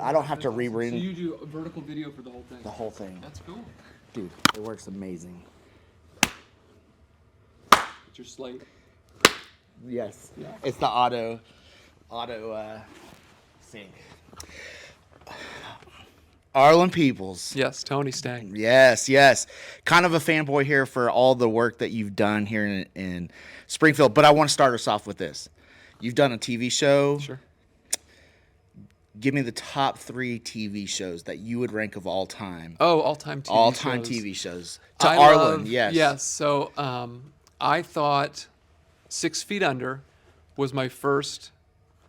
I don't have to That's awesome. rebrand So you do a vertical video for the whole thing? the whole thing. That's cool. Dude, it works amazing. It's your slate. Yes. Yeah. It's the auto sync. Arlin Peebles. Yes, Tony Stang. Yes. Kind of a fanboy here for all the work that you've done here in Springfield. But I want to start us off with this. You've done a TV show. Sure. Give me the top 3 TV shows that you would rank of all time. Oh, all-time TV shows. All-time TV shows. To I Arlin, love- yes. Yes. So I thought 6 Feet Under was my first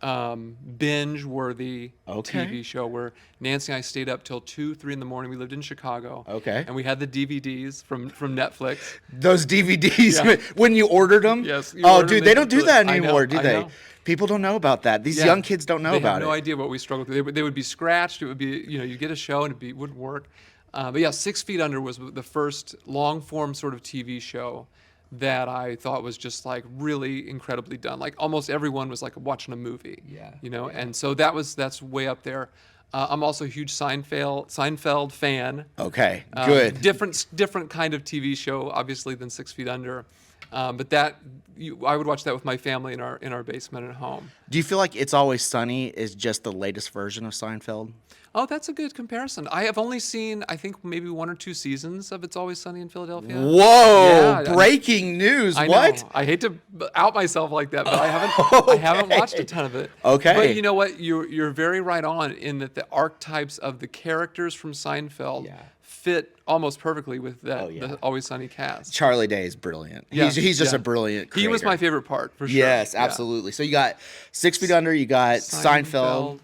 binge-worthy TV show where Nancy and I stayed up till 2, 3 in the morning. We lived in Chicago. Okay. And we had the DVDs from Netflix. Those DVDs, Yeah. when you ordered them? Yes. you Oh, ordered dude, them they don't do that I know, anymore, do I they? know. People don't know about that. These Yeah. young kids don't know They about have no it. idea what we struggled through. They would be scratched. It would be, you get a show and it wouldn't work. But yeah, 6 Feet Under was the first long-form sort of TV show that I thought was just like really incredibly done. Like almost everyone was like watching a movie. Yeah. And so that's way up there. I'm also a huge Seinfeld fan. Okay, good. Different kind of TV show, obviously, than 6 Feet Under. But I would watch that with my family in our basement at home. Do you feel like It's Always Sunny is just the latest version of Seinfeld? Oh, that's a good comparison. I have only seen, I think, maybe 1 or 2 seasons of It's Always Sunny in Philadelphia. Whoa! Yeah, breaking news! I What? know. I hate to out myself like that, but I haven't watched a ton of it. Okay. But you know what? You're very right on in that the archetypes of the characters from Seinfeld fit almost perfectly with the Always Sunny cast. Charlie Day is brilliant. Yeah, He's just a brilliant creator. He was my favorite part, for sure. Yes, Yeah. absolutely. So you got 6 Feet Under, you got Seinfeld.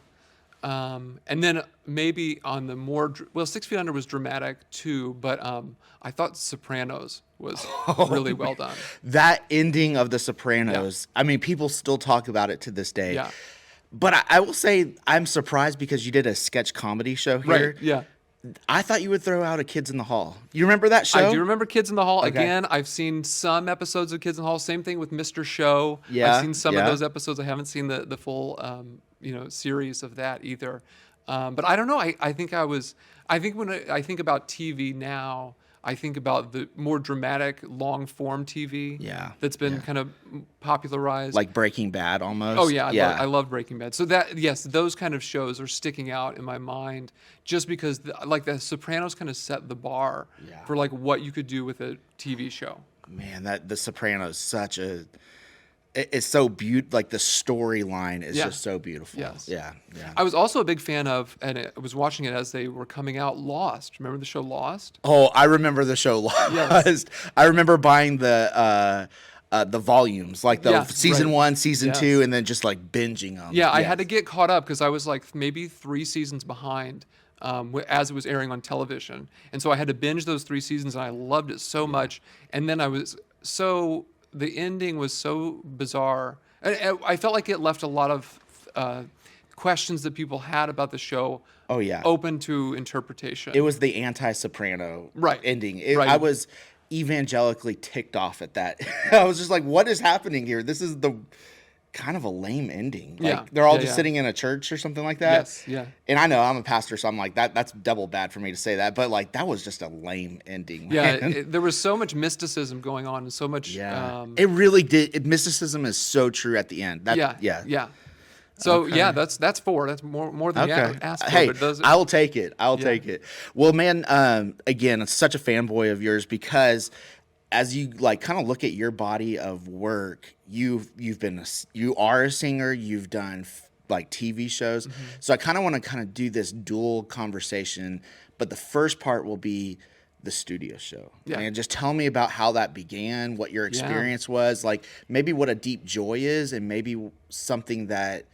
And then maybe on the more 6 Feet Under was dramatic too, but I thought Sopranos was really well done. That ending of The Sopranos, I mean, people still talk about it to this day. Yeah. But I will say I'm surprised because you did a sketch comedy show here. Right. Yeah. I thought you would throw out a Kids in the Hall. You remember that show? I do remember Kids in the Hall. Okay. Again, I've seen some episodes of Kids in the Hall. Same thing with Mr. Show. Yeah, I've seen some yeah. of those episodes. I haven't seen the full series of that either. But I don't know. I think when I think about TV now, I think about the more dramatic, long-form TV that's been kind of popularized. Like Breaking Bad almost. Oh, yeah. I love Breaking Bad. So those kind of shows are sticking out in my mind just because, The Sopranos kind of set the bar for, like, what you could do with a TV show. Man, The Sopranos it's so beautiful. Like, the storyline is just so beautiful. Yes. Yeah. I was also a big fan of, and I was watching it as they were coming out, Lost. Remember the show Lost? Oh, I remember the show Lost. Yes. I remember buying the volumes, like the season 1, season 2, and then just like binging them. Yeah, I had to get caught up because I was like maybe 3 seasons behind as it was airing on television. And so I had to binge those 3 seasons, and I loved it so much. And then the ending was so bizarre. And I felt like it left a lot of questions that people had about the show open to interpretation. It was the anti-Soprano ending. Right. I was evangelically ticked off at that. I was just like, what is happening here? This is the kind of a lame ending. Like, they're all just sitting in a church or something like that. Yes, yeah. And I know I'm a pastor, so I'm like, that's double bad for me to say that. But like, that was just a lame ending. Yeah, there was so much mysticism going on and so much. It really did. Mysticism is so true at the end. Yeah. So that's 4. That's more than you asked for. Hey, but I'll take it. I'll take it. Well, man, again, I'm such a fanboy of yours because as you like kind of look at your body of work, you are a singer. You've done like TV shows. Mm-hmm. So I kind of want to kind of do this dual conversation, but the first part will be the studio show. Yeah. And just tell me about how that began, what your experience was, like maybe what a deep joy is, and maybe something that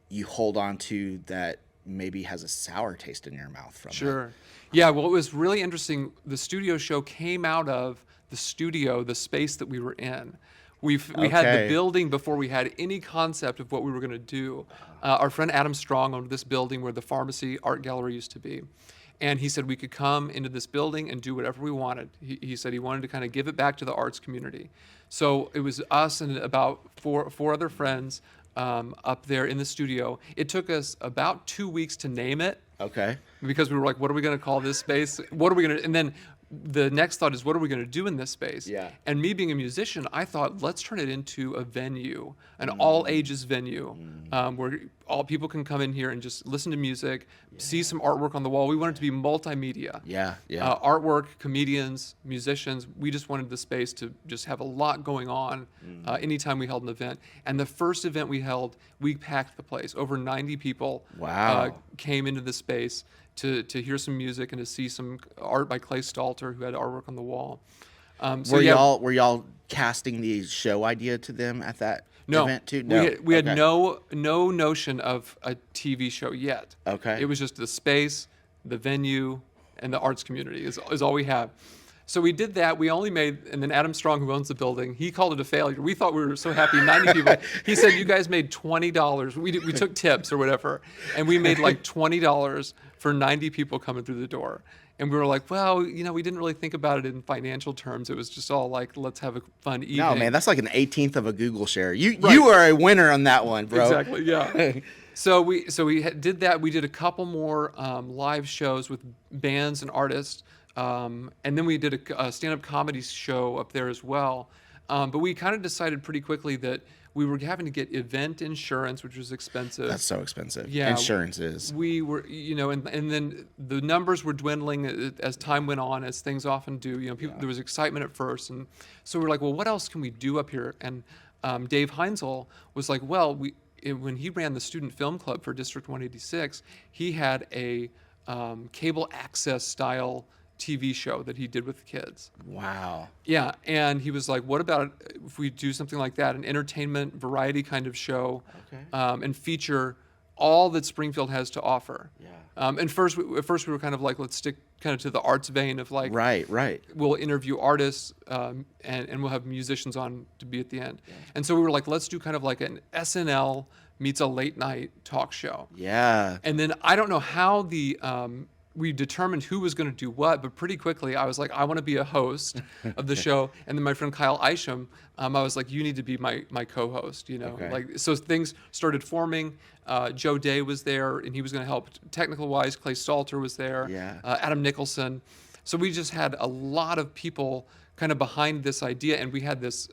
you hold on to that maybe has a sour taste in your mouth from it. Yeah, well, it was really interesting. The studio show came out of the studio, the space that we were in. We had the building before we had any concept of what we were going to do. Our friend Adam Strong owned this building where the pharmacy art gallery used to be. And he said we could come into this building and do whatever we wanted. He said he wanted to kind of give it back to the arts community. So it was us and about four other friends up there in the studio. It took us about 2 weeks to name it. Okay. Because we were like, what are we going to call this space? What are we going to, and then the next thought is, what are we going to do in this space? Yeah. And me being a musician, I thought, let's turn it into a venue, an all ages venue, where all people can come in here and just listen to music, see some artwork on the wall. We wanted it to be multimedia. Yeah. Artwork, comedians, musicians. We just wanted the space to just have a lot going on anytime we held an event. And the first event we held, we packed the place. Over 90 people came into the space to hear some music and to see some art by Clay Stalter, who had artwork on the wall. Were y'all casting the show idea to them at that event too? No, we had no notion of a TV show yet. Okay, it was just the space, the venue, and the arts community is all we have. So we did that. We only made, and then Adam Strong, who owns the building, he called it a failure. We thought we were so happy, 90 people. He said, you guys made $20. We took tips or whatever, and we made like $20 for 90 people coming through the door. And we were like, well, we didn't really think about it in financial terms. It was just all like, let's have a fun evening. No, man, that's like an 18th of a Google share. You are a winner on that one, bro. Exactly, yeah. So we did that. We did a couple more live shows with bands and artists. And then we did a stand-up comedy show up there as well. But we kind of decided pretty quickly that we were having to get event insurance, which was expensive. That's so expensive. Yeah, insurance is. We were, and then the numbers were dwindling as time went on, as things often do. There was excitement at first, and so we're like, well, what else can we do up here? And Dave Heinzel was like, well, when he ran the Student Film Club for District 186, he had a cable access style TV show that he did with the kids. Wow. Yeah, and he was like, what about if we do something like that, an entertainment variety kind of show, and feature all that Springfield has to offer. Yeah. At first we were kind of like, let's stick kind of to the arts vein of like, right. We'll interview artists and we'll have musicians on to be at the end. Yeah. And so we were like, let's do kind of like an SNL meets a late night talk show. Yeah. And then I don't know how we determined who was going to do what, but pretty quickly I was like, I want to be a host of the show. And then my friend Kyle Isham, I was like, you need to be my co-host, so things started forming. Joe Day was there and he was going to help technical wise. Clay Stalter was there. Yeah. Adam Nicholson. So we just had a lot of people kind of behind this idea. And we had this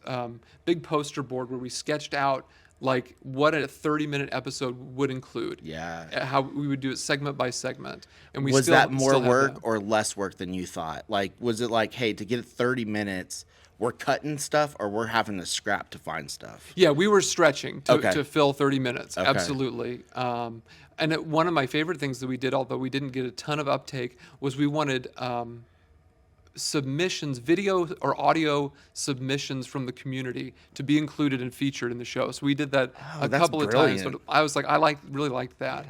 big poster board where we sketched out like what a 30-minute episode would include. Yeah. How we would do it segment by segment. And was that more work or less work than you thought? Like, was it like, hey, to get 30 minutes, we're cutting stuff or we're having to scrap to find stuff? Yeah, we were stretching to fill 30 minutes. Okay. Absolutely. And one of my favorite things that we did, although we didn't get a ton of uptake, was we wanted submissions, video or audio submissions from the community to be included and featured in the show. So we did that a couple of times. But I was like, really liked that.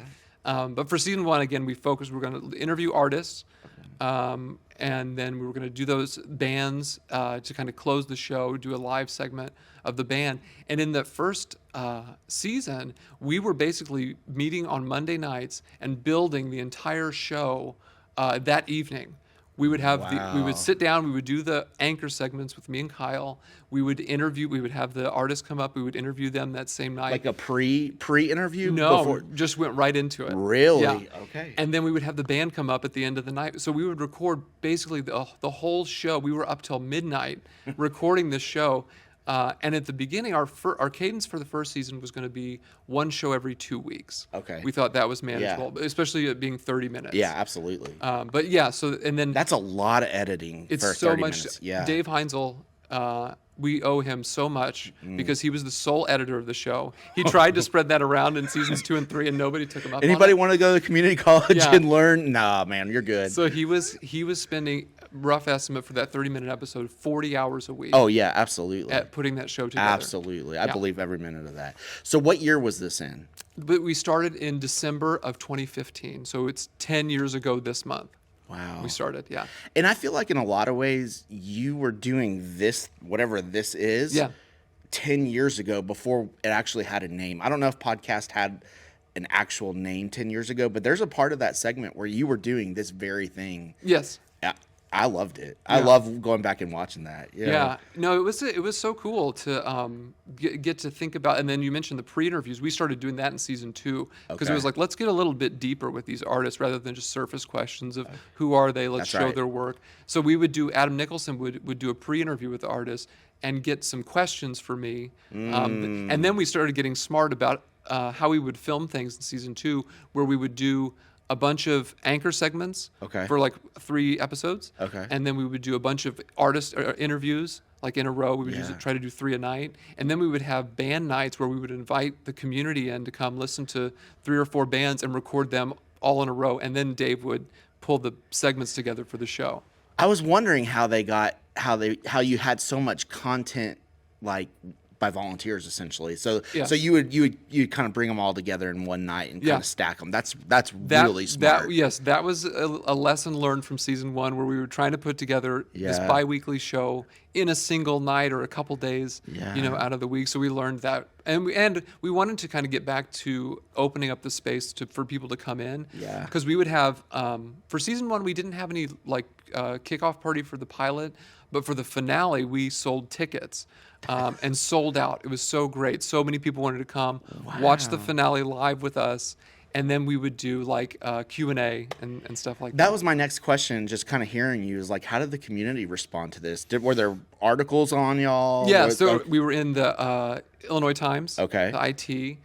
But for season one, again, we focused. We're going to interview artists, and then we were going to do those bands to kind of close the show, do a live segment of the band. And in the first season, we were basically meeting on Monday nights and building the entire show that evening. We would have we would sit down, we would do the anchor segments with me and Kyle. We would interview, we would have the artists come up, we would interview them that same night. Like a pre-interview? No, just went right into it. Really? Yeah. Okay. And then we would have the band come up at the end of the night. So we would record basically the whole show. We were up till midnight recording this show. And at the beginning, our cadence for the first season was going to be one show every 2 weeks. Okay. We thought that was manageable, especially it being 30 minutes. Yeah, absolutely. But yeah, so and then that's a lot of editing. It's for so 30 much. Minutes. Yeah. Dave Heinzel, we owe him so much because he was the sole editor of the show. He tried to spread that around in seasons 2 and 3, and nobody took him up. Anybody on it. want to go to community college and learn? Nah, man, you're good. So he was spending, rough estimate for that 30-minute episode, 40 hours a week. Oh yeah, absolutely. At putting that show together. Absolutely, I believe every minute of that. So what year was this in? But we started in December of 2015, so it's 10 years ago this month. Wow. We started, yeah. And I feel like in a lot of ways, you were doing this, whatever this is, 10 years ago before it actually had a name. I don't know if podcast had an actual name 10 years ago, but there's a part of that segment where you were doing this very thing. Yes. I loved it. I love going back and watching that. Yeah, no, it was so cool to get to think about. And then you mentioned the pre-interviews. We started doing that in season 2 because it was like, let's get a little bit deeper with these artists rather than just surface questions of who are they. Let's show their work. So we would do. Adam Nicholson would do a pre-interview with the artist and get some questions for me. And then we started getting smart about how we would film things in season 2, where we would do a bunch of anchor segments for like 3 episodes. And then we would do a bunch of artist interviews like in a row. We would try to do 3 a night. And then we would have band nights where we would invite the community in to come listen to 3 or 4 bands and record them all in a row. And then Dave would pull the segments together for the show. I was wondering how you had so much content, like, by volunteers essentially. So you would kind of bring them all together in one night and kind of stack them. That's really smart. That was a lesson learned from season 1, where we were trying to put together this bi-weekly show in a single night or a couple days, out of the week. So we learned that, and we wanted to kind of get back to opening up the space for people to come in. Because we would have for season 1, we didn't have any like kickoff party for the pilot, but for the finale we sold tickets. And sold out. It was so great. So many people wanted to come watch the finale live with us, and then we would do like Q&A and stuff like that. That was my next question. Just kind of hearing you is like, how did the community respond to this? Were there articles on y'all? Yeah, so we were in the Illinois Times. The IT.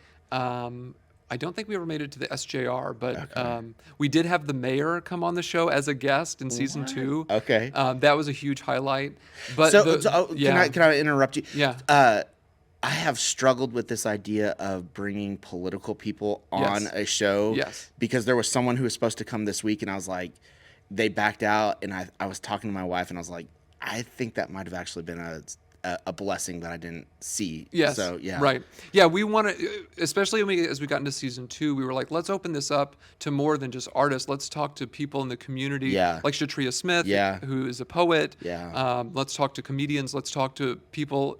I don't think we ever made it to the SJR, but we did have the mayor come on the show as a guest in season 2. That was a huge highlight. But can I interrupt you? Yeah. I have struggled with this idea of bringing political people on a show. Because there was someone who was supposed to come this week, and I was like, they backed out, and I was talking to my wife, and I was like, I think that might have actually been a blessing that I didn't see. So, Right. Yeah, we want to, especially as we got into season 2, we were like, let's open this up to more than just artists. Let's talk to people in the community, like Shatria Smith, who is a poet. Let's talk to comedians. Let's talk to people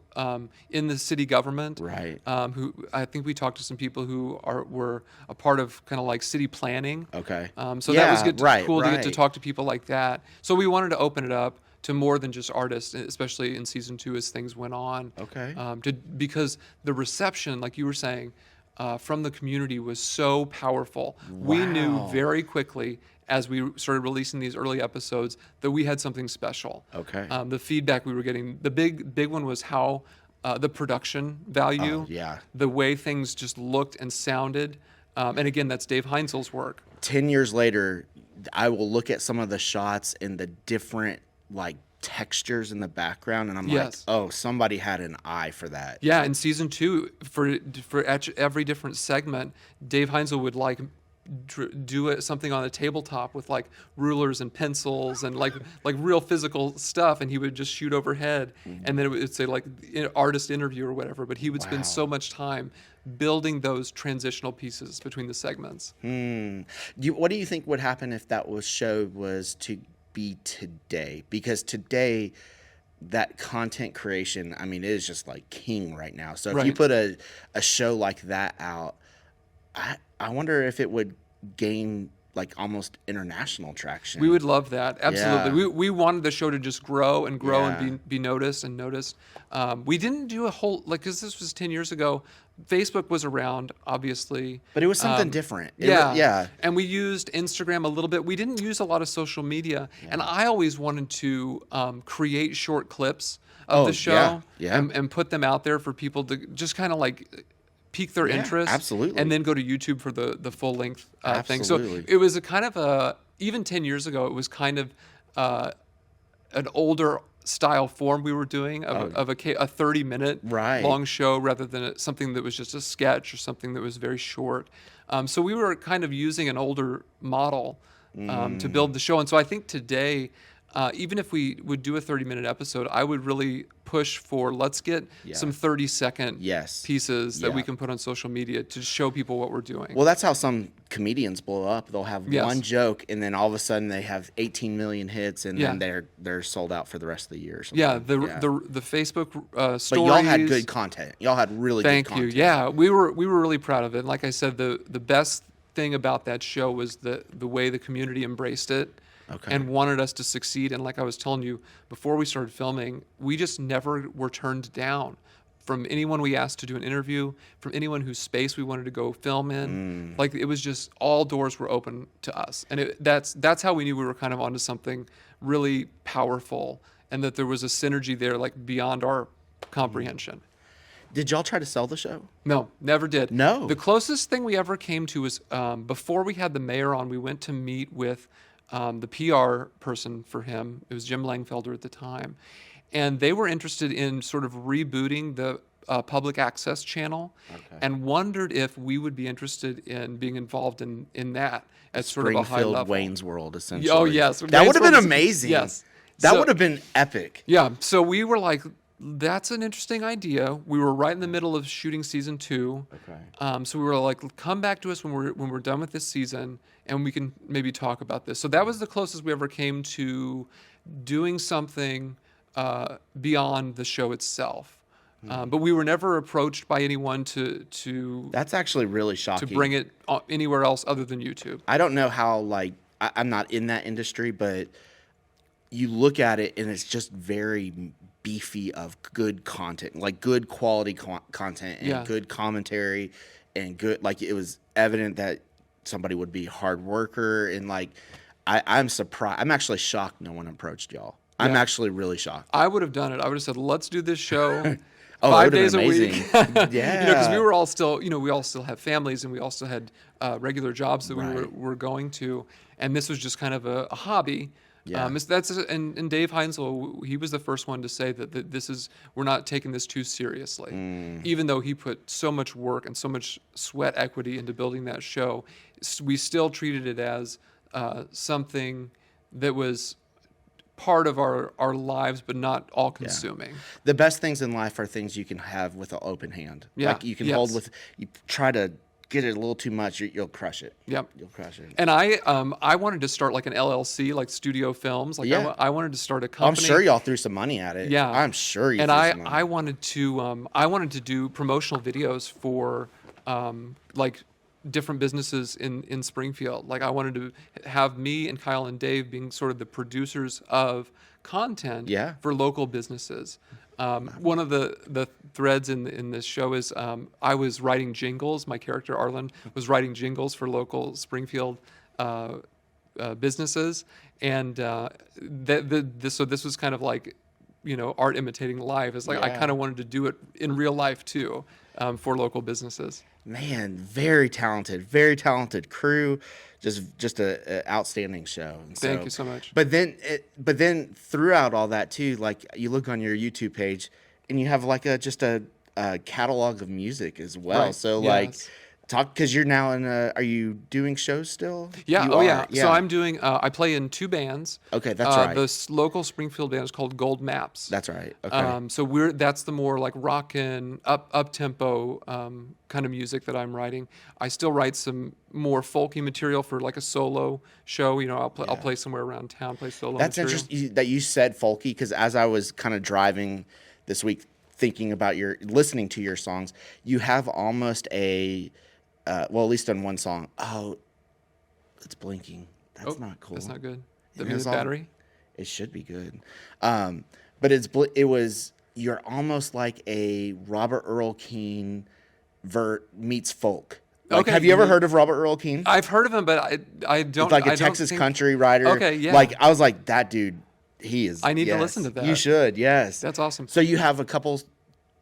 in the city government. Who I think we talked to some people who were a part of kind of like city planning. So that was good, cool to get to talk to people like that. So we wanted to open it up to more than just artists, especially in season 2 as things went on. Because the reception, like you were saying, from the community was so powerful. We knew very quickly as we started releasing these early episodes that we had something special. The feedback we were getting, the big one was how the production value, the way things just looked and sounded. And again, that's Dave Heinzel's work. 10 years later, I will look at some of the shots and the different like textures in the background, and I'm like, oh, somebody had an eye for that. Yeah, in season 2, for every different segment, Dave Heinzel would like do something on a tabletop with like rulers and pencils and like real physical stuff, and he would just shoot overhead, and then it would say like artist interview or whatever. But he would spend so much time building those transitional pieces between the segments. What do you think would happen if that show was to be today? Because today, that content creation, I mean, it is just like king right now. So if you put a show like that out, I wonder if it would gain like almost international traction. We would love that. Absolutely. We wanted the show to just grow and grow and be noticed and noticed. We didn't do a whole, like, because this was 10 years ago. Facebook was around, obviously. But it was something different. And we used Instagram a little bit. We didn't use a lot of social media. And I always wanted to create short clips of the show and put them out there for people to just kind of like pique their interest. Absolutely. And then go to YouTube for the full length thing. So it was a kind of even 10 years ago, it was kind of an older style form we were doing of a 30-minute long show rather than something that was just a sketch or something that was very short. So we were kind of using an older model to build the show. And so I think today, even if we would do a 30-minute episode, I would really push for let's get some 30-second pieces that we can put on social media to show people what we're doing. Well, that's how some comedians blow up. They'll have one joke, and then all of a sudden they have 18 million hits, and then they're sold out for the rest of the year. The Facebook stories. But y'all had good content. Y'all had really good content. Thank you. Yeah, we were really proud of it. And like I said, the best thing about that show was the way the community embraced it. Okay. And wanted us to succeed. And like I was telling you before we started filming, we just never were turned down from anyone we asked to do an interview, from anyone whose space we wanted to go film in. Like it was just all doors were open to us, and that's how we knew we were kind of onto something really powerful, and that there was a synergy there like beyond our comprehension. Did y'all try to sell the show? No, never did. No. The closest thing we ever came to was before we had the mayor on, we went to meet with the PR person for him. It was Jim Langfelder at the time. And they were interested in sort of rebooting the public access channel and wondered if we would be interested in being involved in that at sort of a high Springfield, level. Wayne's World, essentially. Oh, yes. That would have been Wayne's World- amazing. Yes. That So- would have been epic. Yeah. So we were like, that's an interesting idea. We were right in the middle of shooting season 2. Okay. So we were like, come back to us when we're done with this season, and we can maybe talk about this. So that was the closest we ever came to doing something beyond the show itself. But we were never approached by anyone to That's actually really shocking. bring it anywhere else other than YouTube. I don't know how, like, I'm not in that industry, but you look at it and it's just very beefy of good content, like good quality content and Yeah. good commentary and good, like it was evident that somebody would be a hard worker. And like, I'm surprised. I'm actually shocked no one approached y'all. I'm Yeah. actually really shocked. I would have done it. I would have said, let's do this show. Oh, that 5 would've days been a amazing. week. Yeah. Because we were all still, we all still have families, and we also had regular jobs that we Right. were going to, and this was just kind of a hobby. Yeah. And Dave Heinzel, he was the first one to say that this is, we're not taking this too seriously, even though he put so much work and so much sweat equity into building that show. We still treated it as something that was part of our lives, but not all consuming. The best things in life are things you can have with an open hand. Yeah. Like you can Yes. hold with, you try to get it a little too much, you'll crush it. Yep. You'll crush it. And I wanted to start like an LLC, like studio films. Like Yeah. I wanted to start a I'm company. sure y'all threw some money at it. Yeah. I'm sure you And threw I some money. I wanted to do promotional videos for like different businesses in Springfield. Like I wanted to have me and Kyle and Dave being sort of the producers of content Yeah. for local businesses. One of the threads in this show is I was writing jingles. My character Arlin was writing jingles for local Springfield businesses, and so this was kind of like art imitating life. It's like I Yeah. kind of wanted to do it in real life too for local businesses. Man, very talented crew. Just a outstanding show. And Thank you so much. But then throughout all that too, like you look on your YouTube page and you have like just a catalog of music as well. Right. So Yes. like talk, because you're now are you doing shows still? Yeah. You Oh, are, yeah. So I'm doing. I play in 2 bands. Okay, that's right. The local Springfield band is called Gold Maps. That's right. Okay. So that's the more like rock and up tempo kind of music that I'm writing. I still write some more folky material for like a solo show. I'll play somewhere around town, play solo. That's material. interesting that you said folky, because as I was kind of driving this week, thinking about listening to your songs, you have almost well, at least on one song. Oh, it's blinking. That's not cool. That's not good. That And means it's the all- battery. It should be good. But you're almost like a Robert Earl Keen meets folk. Like, Okay, have you ever yeah. heard of Robert Earl Keen? I've heard of him, but I don't. It's like I a don't Texas think- country writer. Okay, yeah. Like I was like, that dude, he is. I need to yes. listen to that. You should, yes. That's awesome. So you have a couple.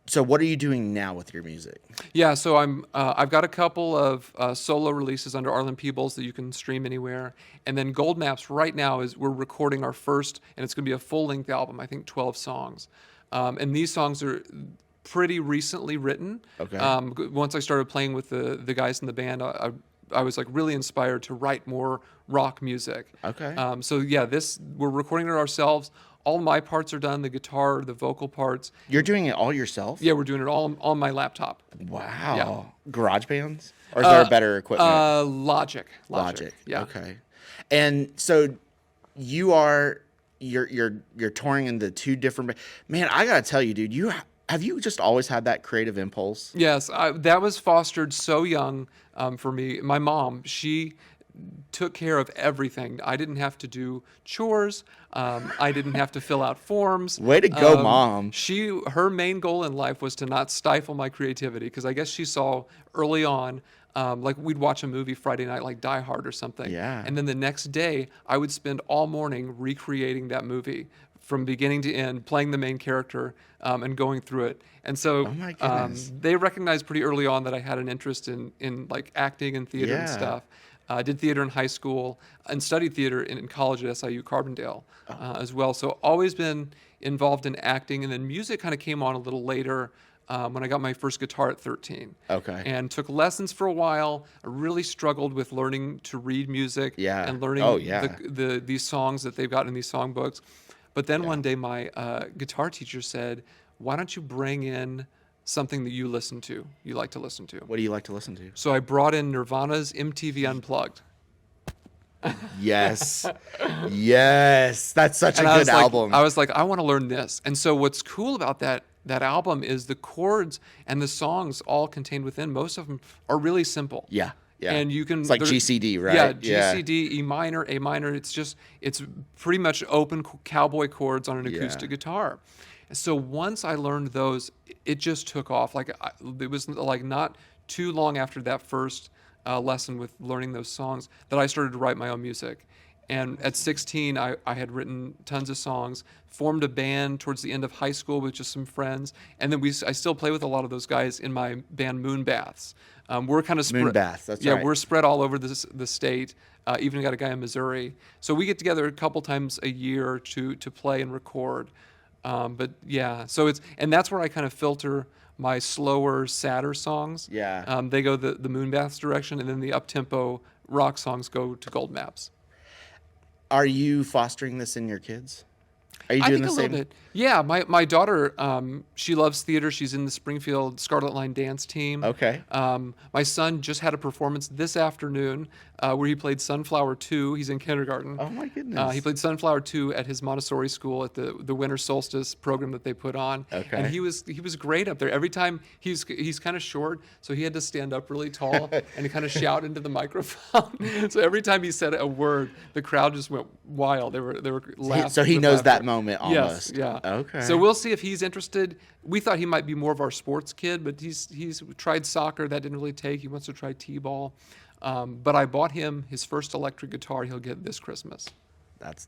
So what are you doing now with your music? Yeah, so I've got a couple of solo releases under Arlin Peebles that you can stream anywhere, and then Gold Maps right now we're recording our first, and it's going to be a full-length album. I think 12 songs, and these songs are pretty recently written. Okay. Once I started playing with the guys in the band, I was like really inspired to write more rock music. Okay. So yeah, we're recording it ourselves. All my parts are done, the guitar, the vocal parts. You're doing it all yourself? Yeah, we're doing it all on my laptop. Wow. Garage bands? Or is there a better equipment? Logic. Logic. Yeah. Okay. And so you're touring in the 2 different. Man, I gotta tell you, dude, Have you just always had that creative impulse? Yes, that was fostered so young for me. My mom, she took care of everything. I didn't have to do chores. I didn't have to fill out forms. Way to go, Mom. Her main goal in life was to not stifle my creativity, because I guess she saw early on, like we'd watch a movie Friday night, like Die Hard or something. Yeah. And then the next day, I would spend all morning recreating that movie from beginning to end, playing the main character and going through it. And so Oh my goodness. they recognized pretty early on that I had an interest in like acting and theater and Yeah. stuff. I did theater in high school and studied theater in college at SIU Carbondale as well. So always been involved in acting, and then music kind of came on a little later when I got my first guitar at 13. Okay. And took lessons for a while. I really struggled with learning to read music Yeah. and learning Oh, yeah. these songs that they've got in these songbooks. But then one day my guitar teacher said, "Why don't you bring in something that you like to listen to?" What do you like to listen to? So I brought in Nirvana's MTV Unplugged. Yes. Yes. That's such a I good was like, album. I was like, I want to learn this. And so what's cool about that album is the chords and the songs all contained within. Most of them are really simple. Yeah. Yeah. And you can. It's like they're- GCD, right? Yeah, GCD, E minor, A minor. It's pretty much open cowboy chords on an acoustic guitar. So once I learned those, it just took off. It was like not too long after that first lesson with learning those songs that I started to write my own music. And at 16, I had written tons of songs, formed a band towards the end of high school with just some friends, and then I still play with a lot of those guys in my band Moonbaths. We're kind of spread. Moonbaths, that's yeah, right. we're spread all over the state. Even got a guy in Missouri, so we get together a couple times a year to play and record. But yeah, so and that's where I kind of filter my slower, sadder songs. Yeah. They go the Moonbaths direction, and then the up-tempo rock songs go to Gold Maps. Are you fostering this in your kids? Are you I doing think the a same? little bit. Yeah, my daughter, she loves theater. She's in the Springfield Scarlet Line dance team. Okay. My son just had a performance this afternoon where he played Sunflower 2. He's in kindergarten. Oh my goodness. He played Sunflower 2 at his Montessori school at the winter solstice program that they put on. Okay. And he was great up there. Every time he's kind of short, so he had to stand up really tall and kind of shout into the microphone. So every time he said a word, the crowd just went wild. They were laughing. So he with knows laughter. that moment almost. Yes, yeah. Okay. So we'll see if he's interested. We thought he might be more of our sports kid, but he's tried soccer. That didn't really take. He wants to try t-ball. But I bought him his first electric guitar. He'll get this Christmas. That's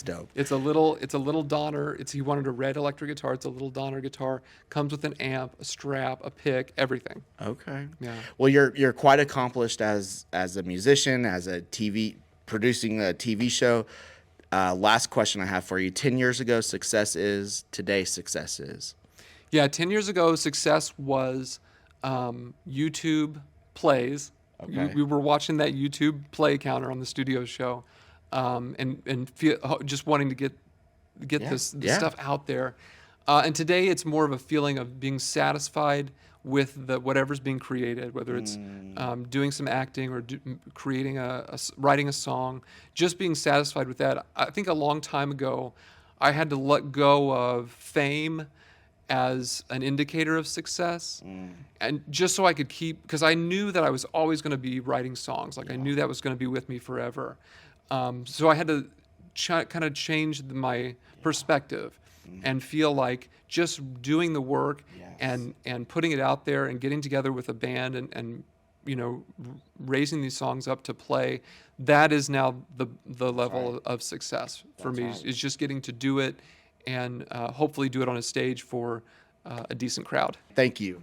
dope. It's a little Donner. He wanted a red electric guitar. It's a little Donner guitar. Comes with an amp, a strap, a pick, everything. Okay. Yeah. Well, you're quite accomplished as a musician, as a producing a TV show. Last question I have for you. 10 years ago, success is. Today, success is. Yeah, 10 years ago, success was YouTube plays. Okay. We were watching that YouTube play counter on the studio show, and just wanting to get this stuff out there. And today, it's more of a feeling of being satisfied with whatever's being created, whether it's doing some acting or creating writing a song. Just being satisfied with that. I think a long time ago, I had to let go of fame as an indicator of success, and just so I could because I knew that I was always going to be writing songs. Like I knew that was going to be with me forever. So I had to kind of change my perspective and feel like just doing the work and putting it out there and getting together with a band and raising these songs up to play. That is now the level of success for me. Is just getting to do it and hopefully do it on a stage for a decent crowd. Thank you.